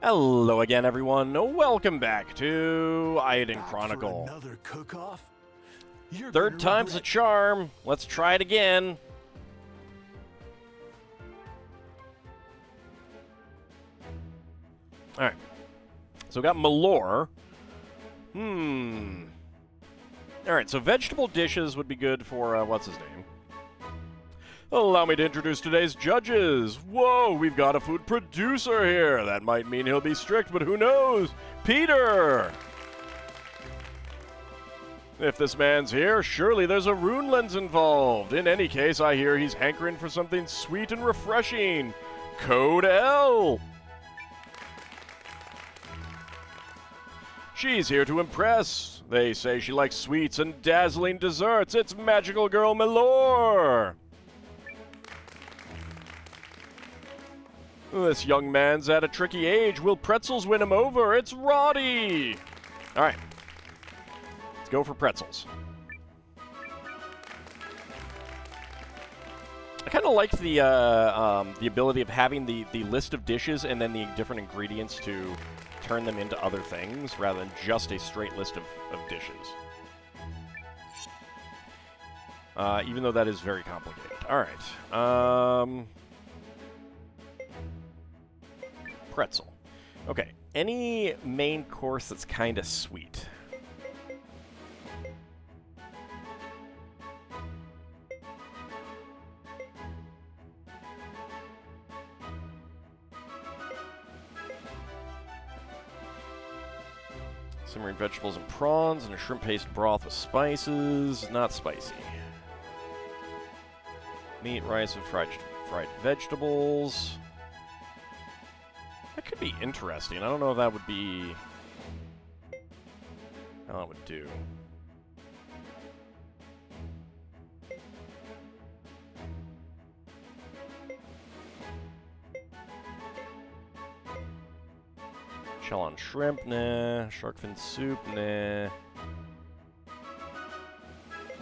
Hello again, everyone. Welcome back to Eiyuden Chronicle. Another cook-off? Third time's a charm. Let's try it again. Alright. So we got Malore. Alright, so vegetable dishes would be good for, what's his name? Allow me to introduce today's judges. Whoa, we've got a food producer here. That might mean he'll be strict, but who knows? Peter! If this man's here, surely there's a rune lens involved. In any case, I hear he's hankering for something sweet and refreshing. Code L! She's here to impress. They say she likes sweets and dazzling desserts. It's magical girl Malore! This young man's at a tricky age. Will pretzels win him over? It's Roddy! Alright. Let's go for pretzels. I kind of like the ability of having the list of dishes and then the different ingredients to turn them into other things, rather than just a straight list of dishes. Even though that is very complicated. Alright. Pretzel. Okay, any main course that's kind of sweet. Simmering vegetables and prawns and a shrimp paste broth with spices. Not spicy. Meat, rice, and fried vegetables. That could be interesting. I don't know if that would be how it would do. Shell on shrimp, nah. Shark fin soup, nah.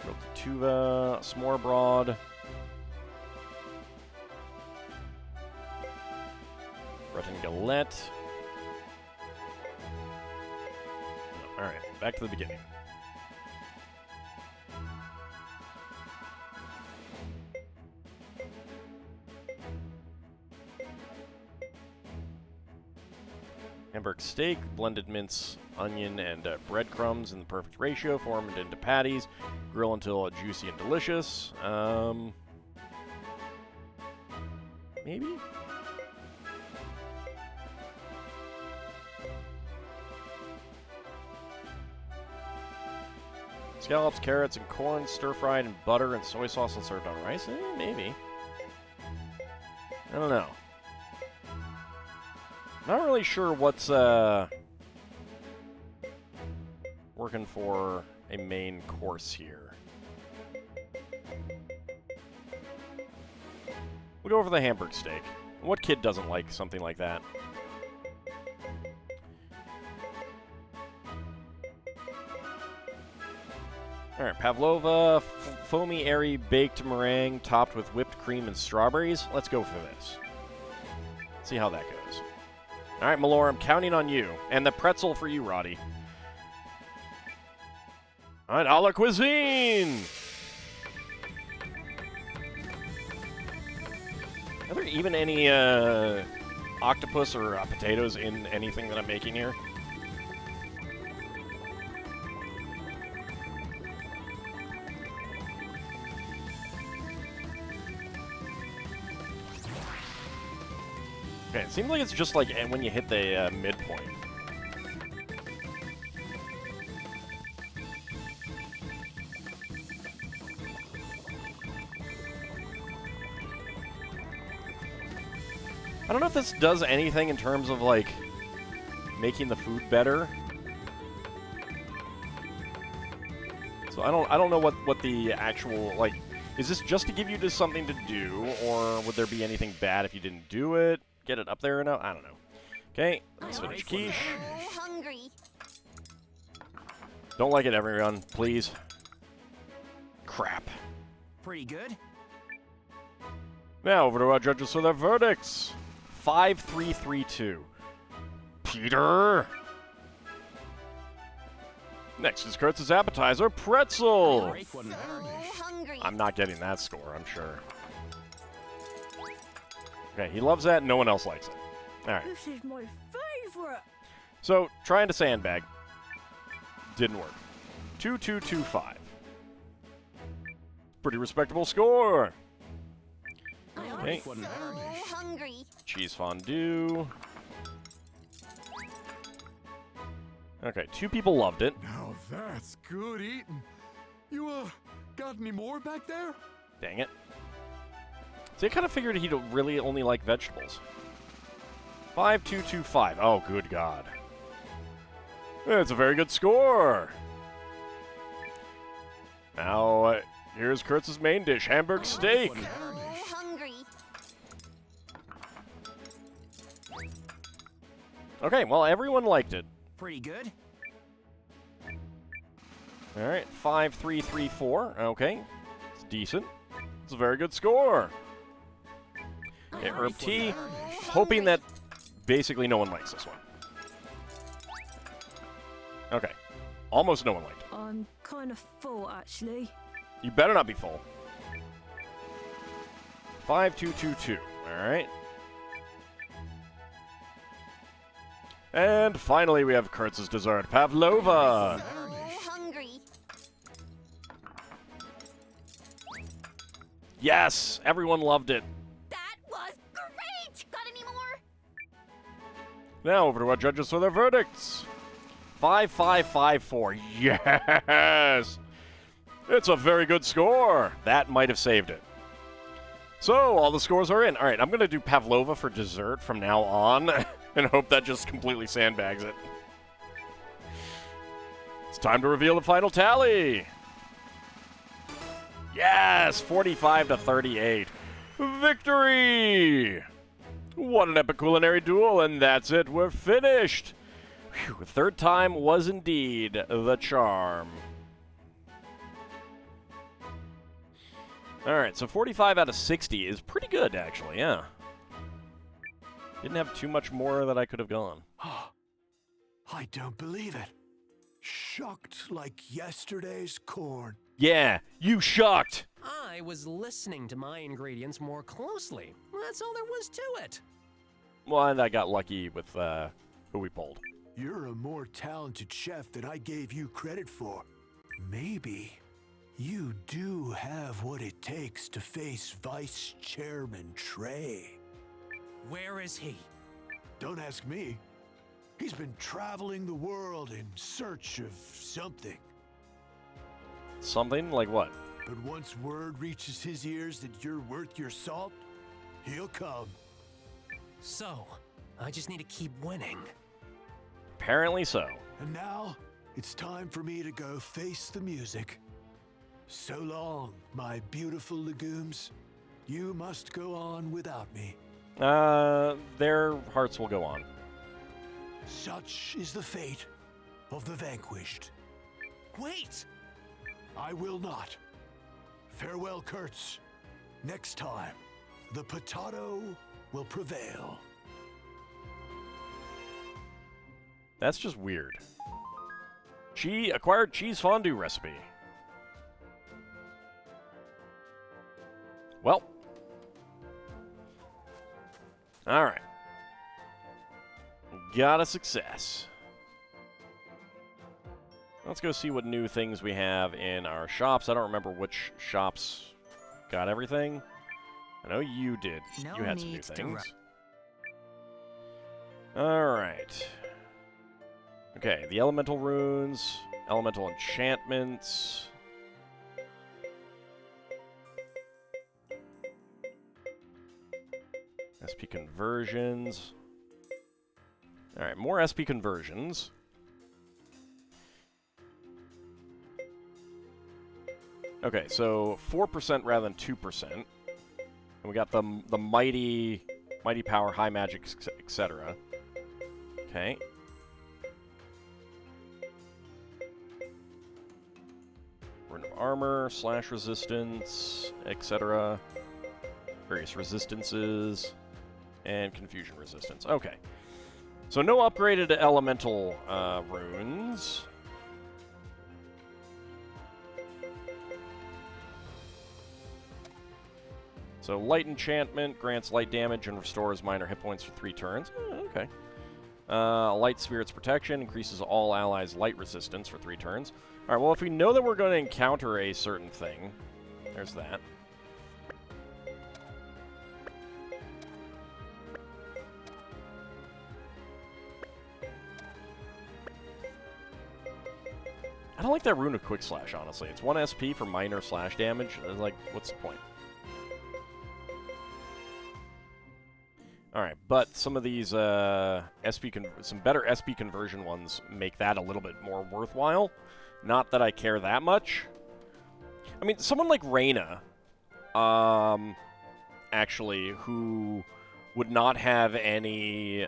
Grilled tuva, s'more broad. Rotten galette. Alright, back to the beginning. Hamburg steak, blended mince, onion, and breadcrumbs in the perfect ratio, formed into patties. Grill until juicy and delicious. Maybe? Scallops, carrots, and corn stir-fried in butter and soy sauce and served on rice? Maybe. I don't know. Not really sure what's working for a main course here. We'll go for the Hamburg steak. What kid doesn't like something like that? Alright, Pavlova, foamy, airy, baked meringue topped with whipped cream and strawberries. Let's go for this. Let's see how that goes. Alright, Malore, I'm counting on you. And the pretzel for you, Roddy. Alright, a la cuisine! Are there even any octopus or potatoes in anything that I'm making here? Okay, it seems like it's just like when you hit the midpoint. I don't know if this does anything in terms of like making the food better. So I don't know what the actual like is this just to give you just something to do, or would there be anything bad if you didn't do it? Get it up there enough? I don't know. Okay, spinach quiche. Don't like it, everyone. Please. Crap. Pretty good. Now over to our judges for their verdicts. 5-3-3-2. Peter. Next is Kurtz's appetizer, pretzel. Break one there. hungry. I'm not getting that score, I'm sure. Okay, he loves that, no one else likes it. Alright. This is my favorite. So, trying to sandbag. Didn't work. 2225. Pretty respectable score. Okay. Break one there. hungry. Cheese fondue. Okay, 2 people loved it. Now that's good eating. You, got any more back there? Dang it. See, I kind of figured he'd really only like vegetables. 5225. Oh, good God. That's a very good score. Now, here's Kurtz's main dish, Hamburg steak. hungry. Okay, well, everyone liked it. Pretty good. All right, 5334. Okay, it's decent. It's a very good score. Okay, herb tea. Hoping that basically no one likes this one. Okay, almost no one liked it. I'm kind of full, actually. You better not be full. 5222. All right. And finally, we have Kurtz's dessert, pavlova. hungry. Yes, everyone loved it. That was great. Got any more? Now over to our judges for their verdicts. 5554. Yes! It's a very good score. That might have saved it. So, all the scores are in. All right, I'm going to do pavlova for dessert from now on and hope that just completely sandbags it. It's time to reveal the final tally. Yes, 45 to 38. Victory! What an epic culinary duel, and that's it. We're finished. Whew, third time was indeed the charm. All right, so 45 out of 60 is pretty good, actually, yeah. Didn't have too much more that I could have gone. I don't believe it. Shocked like yesterday's corn. Yeah, you shocked. I was listening to my ingredients more closely. That's all there was to it. Well, and I got lucky with who we pulled. You're a more talented chef than I gave you credit for. Maybe you do have what it takes to face Vice Chairman Trey. Where is he? Don't ask me. He's been traveling the world in search of something. Something like what? But once word reaches his ears that you're worth your salt, he'll come. So, I just need to keep winning. Apparently so. And now, it's time for me to go face the music. So long, my beautiful legumes. You must go on without me. Their hearts will go on. Such is the fate of the vanquished. Wait! I will not. Farewell, Kurtz. Next time, the potato will prevail. That's just weird. Acquired cheese fondue recipe. Well. Alright. Got a success. Let's go see what new things we have in our shops. I don't remember which shops got everything. I know you did. No You had some new need to things. Alright. Okay, the elemental runes, elemental enchantments. SP conversions. Alright, more SP conversions. Okay, so 4% rather than 2%. And we got the mighty power, high magic, etc. Okay. Rune of armor, slash resistance, etc. Various resistances, and confusion resistance. Okay. So no upgraded elemental runes. So light enchantment grants light damage and restores minor hit points for 3 turns. Okay. Light spirit's protection increases all allies' light resistance for 3 turns. All right. Well, if we know that we're going to encounter a certain thing, there's that. I don't like that rune of Quick Slash, honestly. It's 1 SP for minor slash damage. Like, what's the point? Alright, but some of these some better SP conversion ones make that a little bit more worthwhile. Not that I care that much. I mean, someone like Reyna, actually, who would not have any,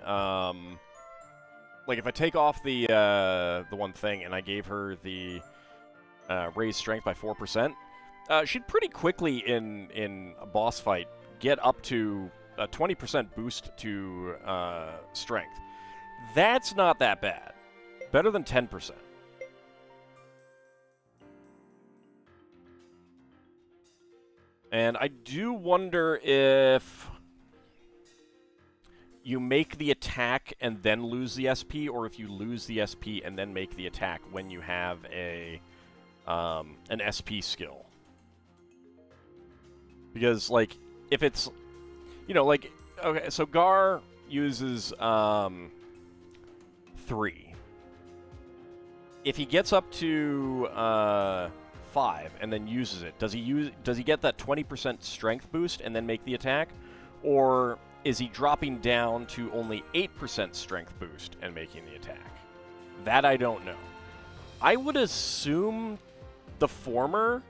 like, if I take off the one thing and I gave her the raised strength by 4%, she'd pretty quickly in a boss fight get up to a 20% boost to strength. That's not that bad. Better than 10%. And I do wonder if you make the attack and then lose the SP, or if you lose the SP and then make the attack when you have a an SP skill. Because, like, if it's, you know, like, okay, so Gar uses 3. If he gets up to 5 and then uses it, does he get that 20% strength boost and then make the attack, or is he dropping down to only 8% strength boost and making the attack? That I don't know. I would assume the former,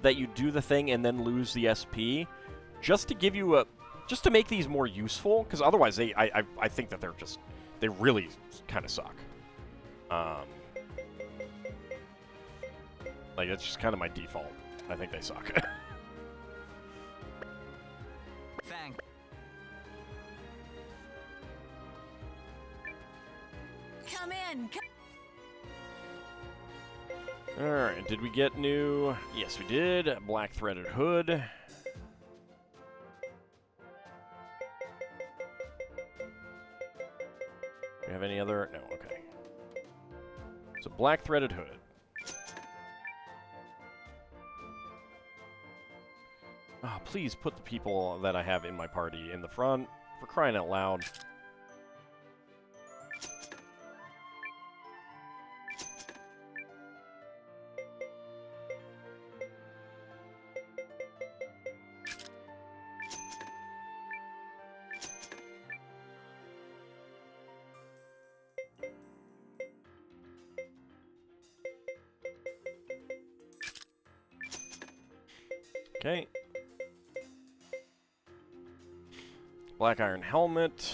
that you do the thing and then lose the SP, just to give you just to make these more useful, because otherwise I think that they really kind of suck. Like, that's just kind of my default. I think they suck. Thank. Come in. Alright, did we get new? Yes, we did. Black threaded hood. Do we have any other? No, okay. So, black threaded hood. Oh, please put the people that I have in my party in the front, for crying out loud. Okay. Black iron helmet.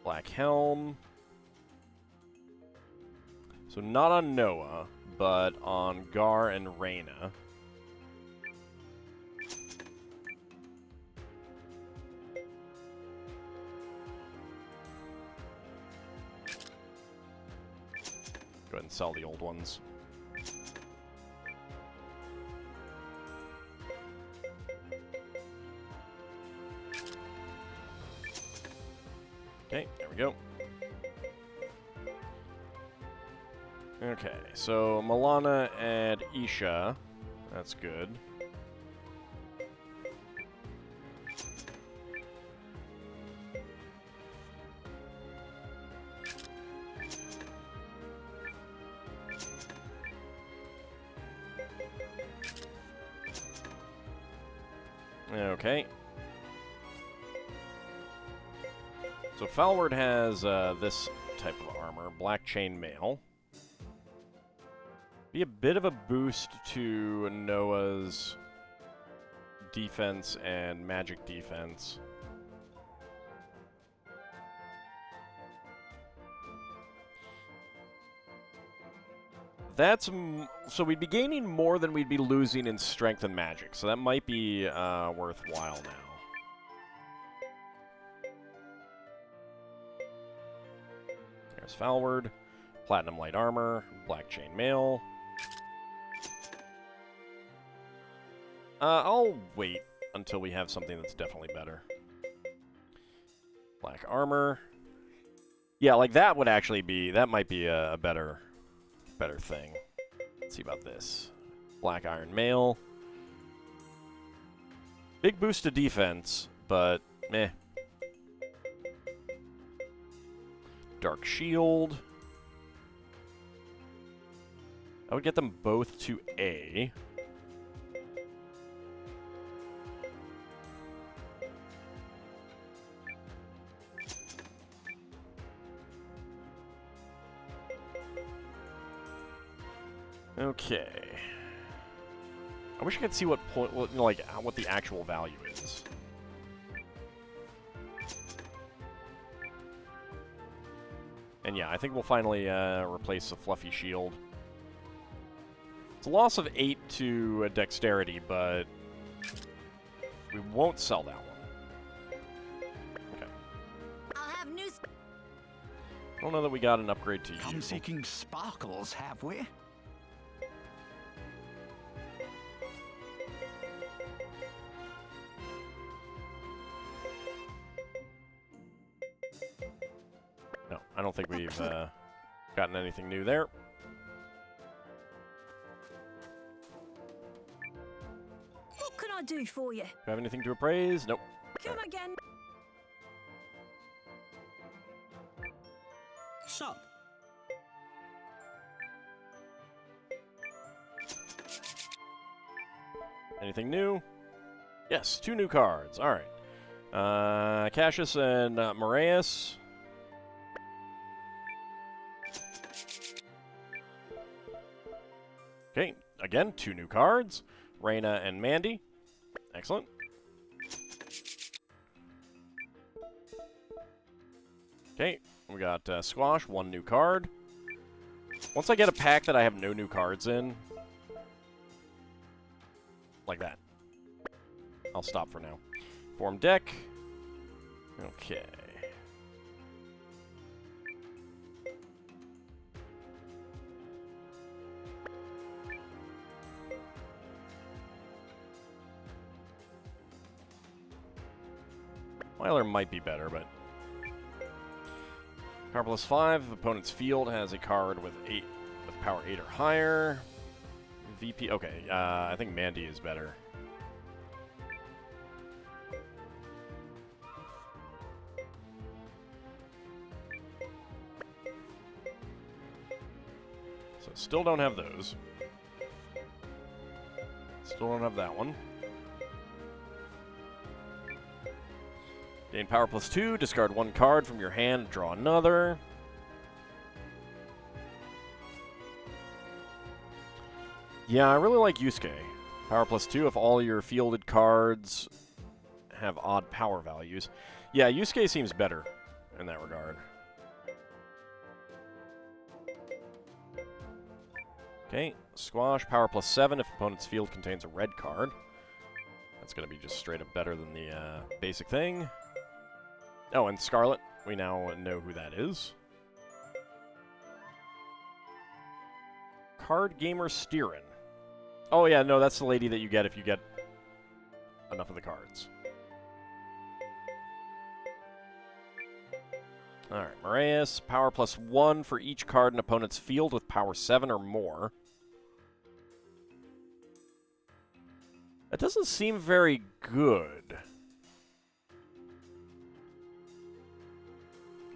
Black helm. So not on Noah, but on Gar and Reyna. Go ahead and sell the old ones. Okay, there we go. Okay, so Milana and Isha. That's good. Okay. So Falward has this type of armor, black chainmail. Be a bit of a boost to Noah's defense and magic defense. That's so we'd be gaining more than we'd be losing in strength and magic, so that might be worthwhile now. Press Falward. Platinum light armor. Black chain mail. I'll wait until we have something that's definitely better. Black armor. Yeah, like that would actually be... That might be a better thing. Let's see about this. Black iron mail. Big boost to defense, but meh. Dark shield. I would get them both to A. Okay. I wish I could see what point, like, what the actual value is. And yeah, I think we'll finally replace the fluffy shield. It's a loss of 8 to dexterity, but we won't sell that one. Okay. I'll have new. I don't know that we got an upgrade to Come you. seeking sparkles, have we? No, I don't think we've gotten anything new there. What can I do for you? Do you have anything to appraise? Nope. Come again. Sup? Anything new? Yes, 2 new cards. All right. Cassius and Moraeus. Okay, again, 2 new cards. Reyna and Mandy. Excellent. Okay, we got Squash, 1 new card. Once I get a pack that I have no new cards in, like that, I'll stop for now. Form deck. Okay. Myler might be better, but... Power plus 5. If opponent's field has a card with power 8 or higher. VP... Okay, I think Mandy is better. So, still don't have those. Still don't have that one. Gain power plus 2, discard 1 card from your hand, draw another. Yeah, I really like Yusuke. Power plus 2 if all your fielded cards have odd power values. Yeah, Yusuke seems better in that regard. Okay, Squash, power plus 7 if opponent's field contains a red card. That's going to be just straight up better than the basic thing. Oh, and Scarlet, we now know who that is. Card Gamer Steerin. Oh yeah, no, that's the lady that you get if you get enough of the cards. Alright, Moraeus, power plus 1 for each card in opponent's field with power 7 or more. That doesn't seem very good.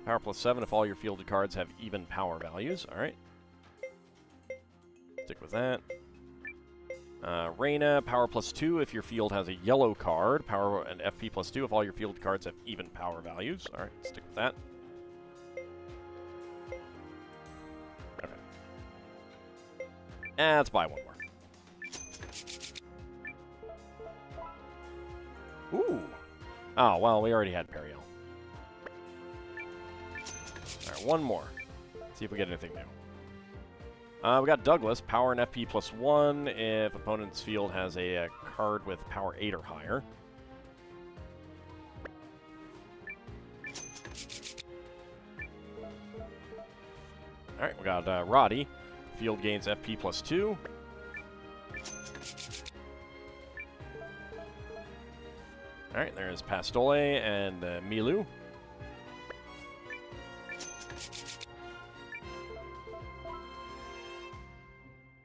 Power plus 7 if all your fielded cards have even power values. Alright. Stick with that. Reyna, power plus 2 if your field has a yellow card. Power and FP plus 2 if all your fielded cards have even power values. Alright, stick with that. Okay. Let's buy one more. Ooh. Oh, well, we already had Periel. Alright, one more. See if we get anything new. We got Douglas, power and FP plus 1 if opponent's field has a card with power 8 or higher. Alright, we got Roddy. Field gains FP +2. Alright, there's Pastole and Milu.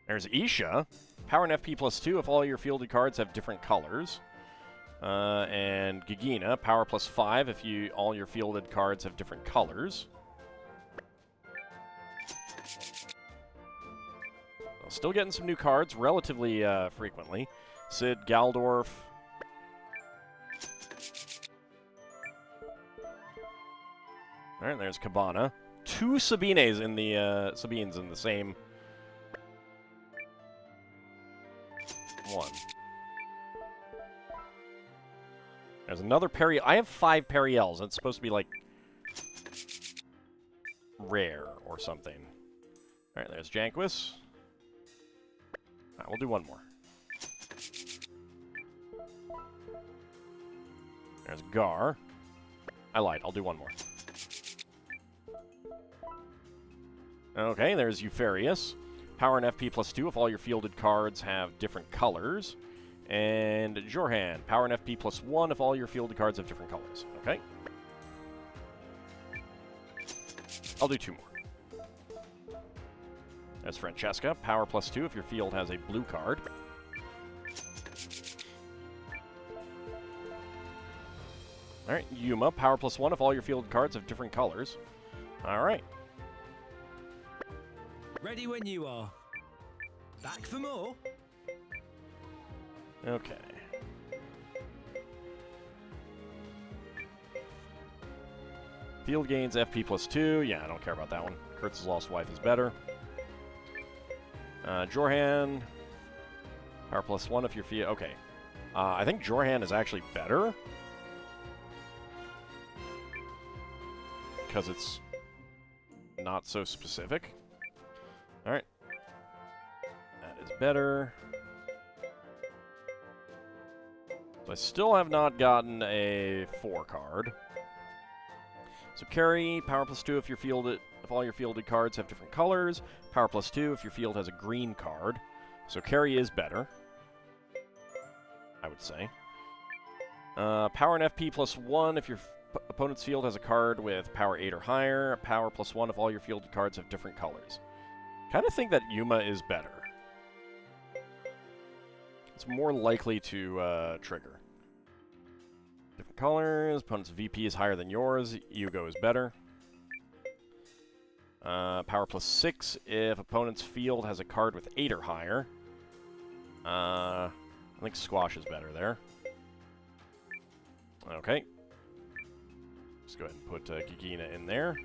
There's Isha. Power and FP +2 if all your fielded cards have different colors. And Gigina. Power +5 if all your fielded cards have different colors. Still getting some new cards relatively frequently. Sid, Galdorf. Alright, there's Cabana. 2 Sabines in the Sabines in the same one. There's another Peri. I have 5 Periels. It's supposed to be like rare or something. Alright, there's Janquis. Alright, we'll do one more. There's Gar. I lied. I'll do one more. Okay, there's Eupharius. Power and FP +2 if all your fielded cards have different colors. And Jorhan. Power and FP +1 if all your fielded cards have different colors. Okay. I'll do 2 more. There's Francesca. Power +2 if your field has a blue card. Alright, Yuma. Power +1 if all your fielded cards have different colors. Alright. Ready when you are. Back for more? Okay. Field gains FP +2. Yeah, I don't care about that one. Kurtz's Lost Wife is better. Jorhan. Power +1 if your field... Okay. I think Jorhan is actually better. Because it's not so specific. Alright. That is better. So I still have not gotten a 4 card. So Carry, power +2 if all your fielded cards have different colors. Power +2 if your field has a green card. So Carry is better, I would say. Power and FP +1 if your opponent's field has a card with power 8 or higher. Power +1 if all your fielded cards have different colors. Kind of think that Yuma is better. It's more likely to trigger. Different colors. Opponent's VP is higher than yours. Yugo is better. Power +6 if opponent's field has a card with 8 or higher. I think Squash is better there. Okay. Let's go ahead and put Gigina in there.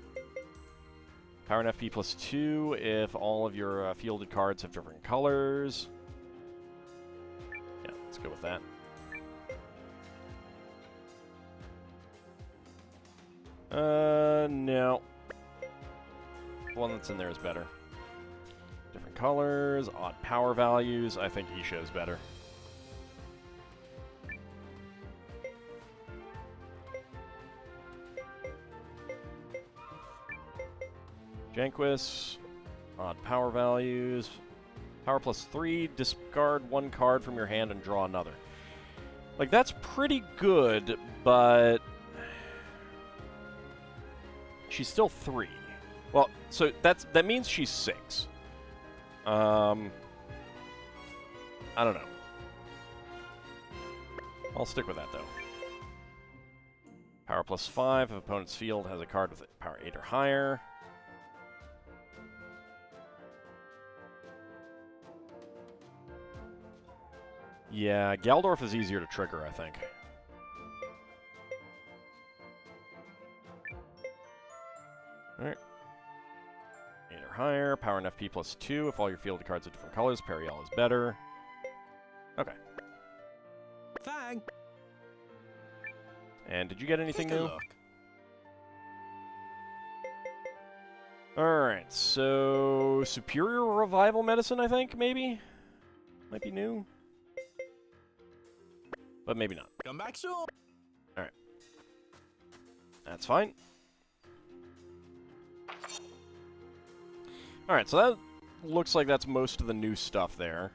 Power and FP +2 if all of your fielded cards have different colors. Yeah, let's go with that. No. The one that's in there is better. Different colors, odd power values. I think Isha is better. Janquis, odd power values. Power +3, discard 1 card from your hand and draw another. Like, that's pretty good, but she's still 3. Well, so that means she's 6. I don't know. I'll stick with that, though. Power +5 if opponent's field has a card with power 8 or higher. Yeah, Galdorf is easier to trigger, I think. Alright. 8 or higher. Power and FP +2 if all your fielded cards are different colors. Periel is better. Okay. Fang! And did you get anything Take a new? look. Alright, so... Superior Revival Medicine, I think, maybe? Might be new. But maybe not. Come back soon. Alright. That's fine. Alright, so that looks like that's most of the new stuff there.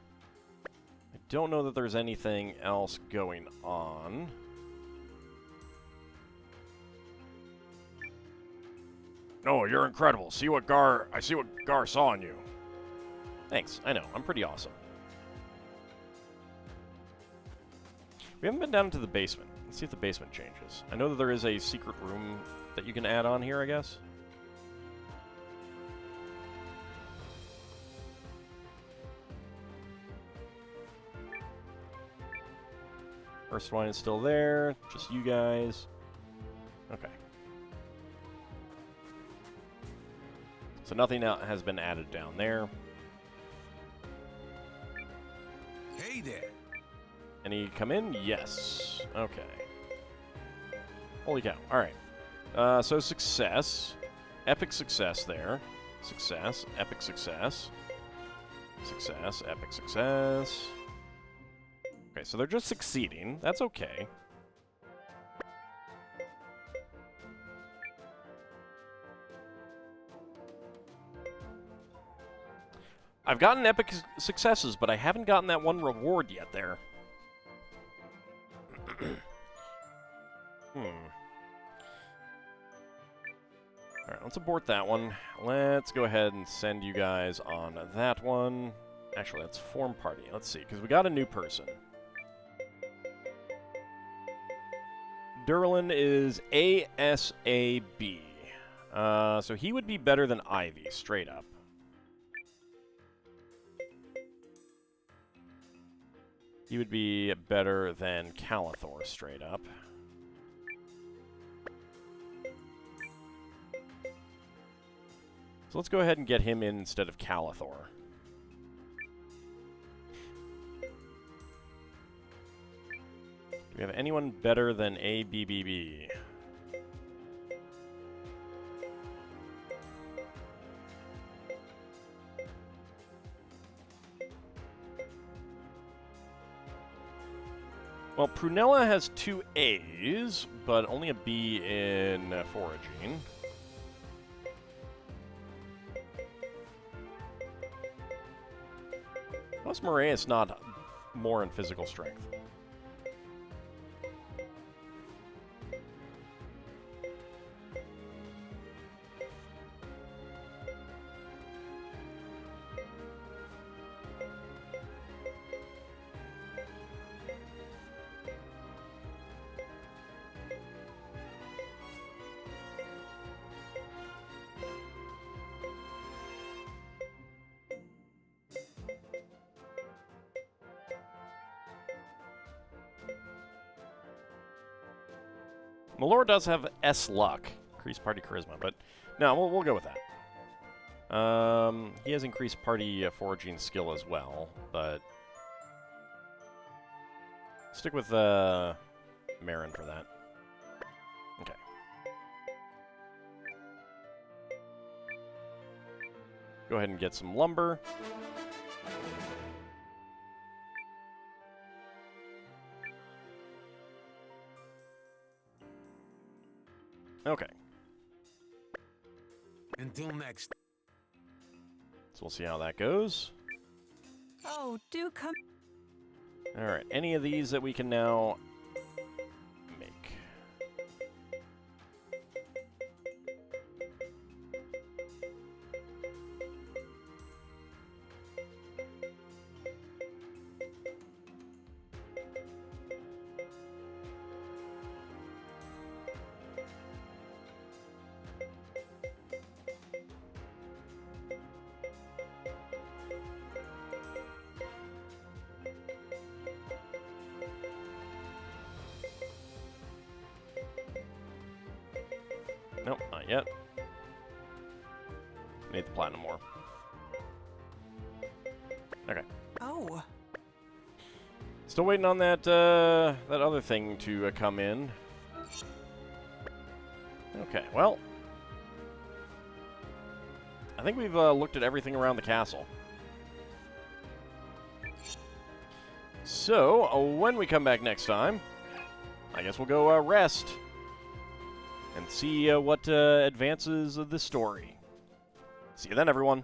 I don't know that there's anything else going on. Oh, you're incredible. I see what Gar saw in you. Thanks. I know. I'm pretty awesome. We haven't been down into the basement. Let's see if the basement changes. I know that there is a secret room that you can add on here, I guess. First one is still there. Just you guys. Okay. So nothing has been added down there. Hey there. Any come in? Yes. Okay. Holy cow. Alright. So success. Epic success there. Success. Epic success. Success. Epic success. Okay, so they're just succeeding. That's okay. I've gotten epic successes, but I haven't gotten that one reward yet there. Alright, let's abort that one. Let's go ahead and send you guys on that one. Actually, let's form party. Let's see, because we got a new person. Durlin is ASAB. So he would be better than Ivy, straight up. He would be better than Calathor, straight up. So let's go ahead and get him in instead of Calathor. Do we have anyone better than ABBB? Well, Prunella has 2 A's, but only a B in foraging. Plus, Moraeus not more in physical strength. Malor does have S luck, increased party charisma, but no, we'll go with that. He has increased party foraging skill as well, but stick with Marin for that. Okay. Go ahead and get some lumber. Okay. Until next. So we'll see how that goes. Oh, do come. Alright, any of these that we can now make. Nope, not yet. Need the platinum ore. Okay. Oh. Still waiting on that that other thing to come in. Okay, well, I think we've looked at everything around the castle. So, when we come back next time, I guess we'll go rest and see what advances of the story. See you then, everyone.